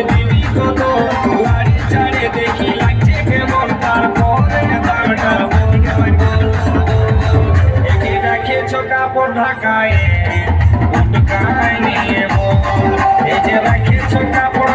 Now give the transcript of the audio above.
দিবি কত লাড়ি চাড়ে দেখি লাগছে কেমন তারপরে দামটা বল একে রাখেছো কাপড় ঢাকায় উটকায় নিয়ে বল এই যে রাখেছো কাপড়